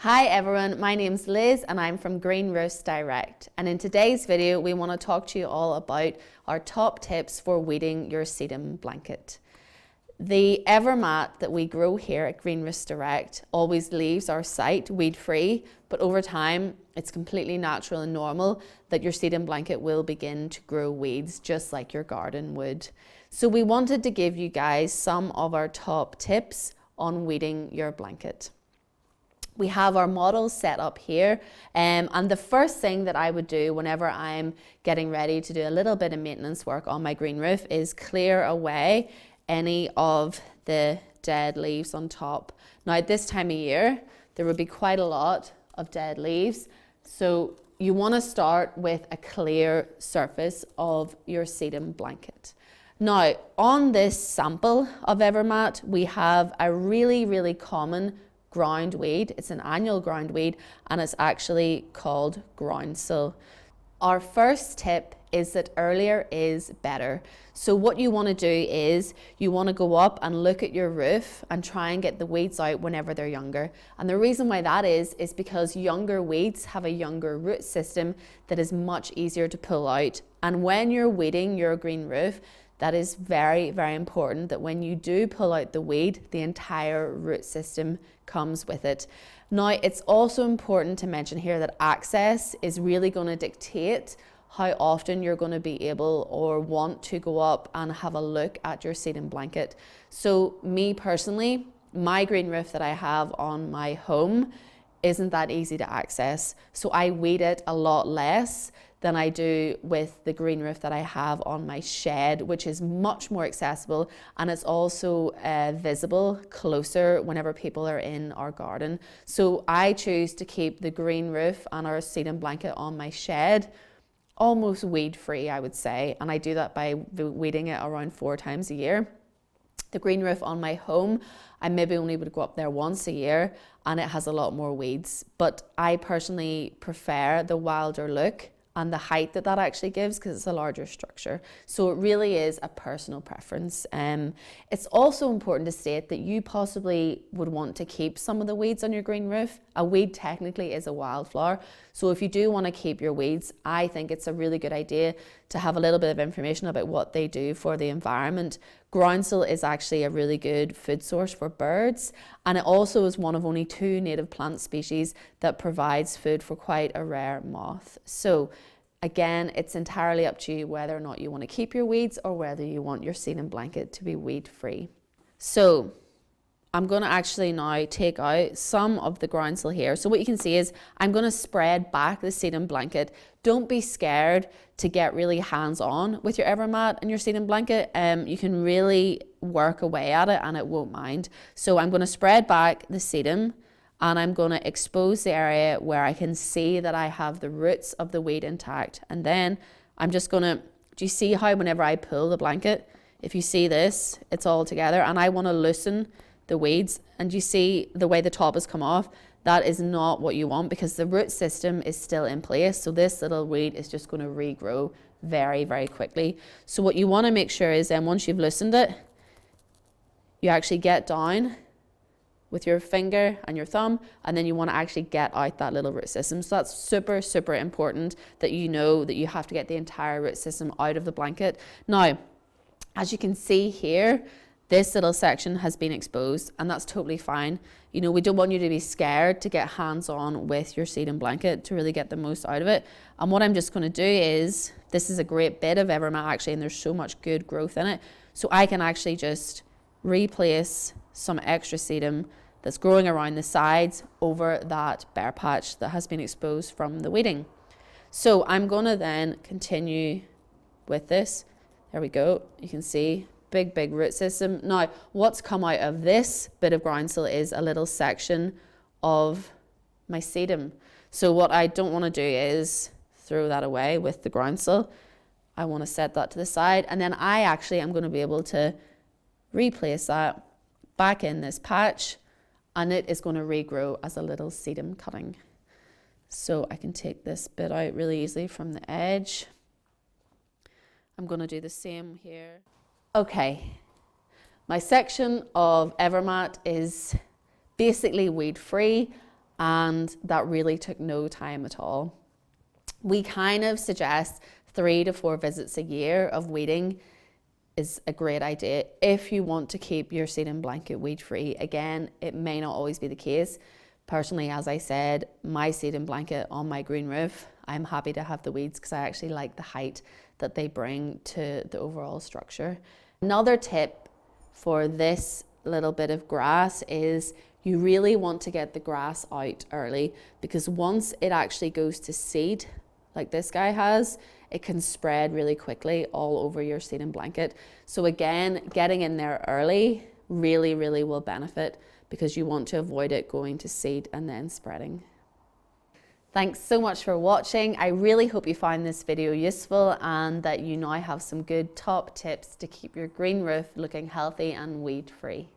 Hi everyone, my name's Liz and I'm from Green Roofs Direct, and in today's video we want to talk to you all about our top tips for weeding your sedum blanket. The EverMat that we grow here at Green Roofs Direct always leaves our site weed free, but over time it's completely natural and normal that your sedum blanket will begin to grow weeds just like your garden would. So we wanted to give you guys some of our top tips on weeding your blanket. We have our models set up here, and the first thing that I would do whenever I'm getting ready to do a little bit of maintenance work on my green roof is clear away any of the dead leaves on top. Now at this time of year, there would be quite a lot of dead leaves, so you want to start with a clear surface of your sedum blanket. Now on this sample of EverMat, we have a really common ground weed. It's an annual ground weed and it's actually called groundsel. Our first tip is that earlier is better. So what you want to do is you want to go up and look at your roof and try and get the weeds out whenever they're younger. And the reason why that is because younger weeds have a younger root system that is much easier to pull out. And when you're weeding your green roof, that is very important that when you do pull out the weed, the entire root system comes with it. Now, it's also important to mention here that access is really going to dictate how often you're going to be able or want to go up and have a look at your sedum blanket. So me personally, my green roof that I have on my home isn't that easy to access. So I weed it a lot less than I do with the green roof that I have on my shed, which is much more accessible, and it's also visible closer whenever people are in our garden. So I choose to keep the green roof and our sedum blanket on my shed almost weed free, I would say, and I do that by weeding it around 4 times a year. The green roof on my home, I maybe only would go up there once a year and it has a lot more weeds, but I personally prefer the wilder look and the height that actually gives because it's a larger structure. So it really is a personal preference. It's also important to state that you possibly would want to keep some of the weeds on your green roof. A weed technically is a wildflower. So if you do want to keep your weeds, I think it's a really good idea to have a little bit of information about what they do for the environment. Groundsel is actually a really good food source for birds, and it also is one of only 2 native plant species that provides food for quite a rare moth. So again, it's entirely up to you whether or not you want to keep your weeds or whether you want your sedum blanket to be weed free. So I'm going to actually now take out some of the groundsel here. So what you can see is I'm going to spread back the sedum blanket. Don't be scared to get really hands-on with your EverMat and your sedum blanket. You can really work away at it and it won't mind. So I'm going to spread back the sedum and I'm going to expose the area where I can see that I have the roots of the weed intact. And then I'm just going to, do you see how whenever I pull the blanket, if you see this, it's all together, and I want to loosen the weeds, and you see the way the top has come off, that is not what you want because the root system is still in place. So this little weed is just going to regrow very quickly. So what you want to make sure is then once you've loosened it, you actually get down with your finger and your thumb, and then you want to actually get out that little root system. So that's super important that you know that you have to get the entire root system out of the blanket. Now, as you can see here, this little section has been exposed, and that's totally fine. You know, we don't want you to be scared to get hands-on with your sedum blanket to really get the most out of it. And what I'm just going to do is, this is a great bit of EverMat actually, and there's so much good growth in it. So I can actually just replace some extra sedum that's growing around the sides over that bare patch that has been exposed from the weeding. So I'm going to then continue with this. There we go. You can see big root system. Now, what's come out of this bit of groundsel is a little section of my sedum. So what I don't want to do is throw that away with the groundsel. I want to set that to the side, and then I actually am going to be able to replace that back in this patch, and it is going to regrow as a little sedum cutting. So I can take this bit out really easily from the edge. I'm going to do the same here. Okay, my section of EverMat is basically weed free. and that really took no time at all. We kind of suggest 3 to 4 visits a year of weeding is a great idea if you want to keep your sedum blanket weed free. Again, it may not always be the case. Personally, as I said, my sedum blanket on my green roof, I'm happy to have the weeds because I actually like the height that they bring to the overall structure. Another tip for this little bit of grass is you really want to get the grass out early, because once it actually goes to seed, like this guy has, it can spread really quickly all over your sedum blanket. So again, getting in there early really, really will benefit, because you want to avoid it going to seed and then spreading. Thanks so much for watching. I really hope you found this video useful and that you now have some good top tips to keep your green roof looking healthy and weed free.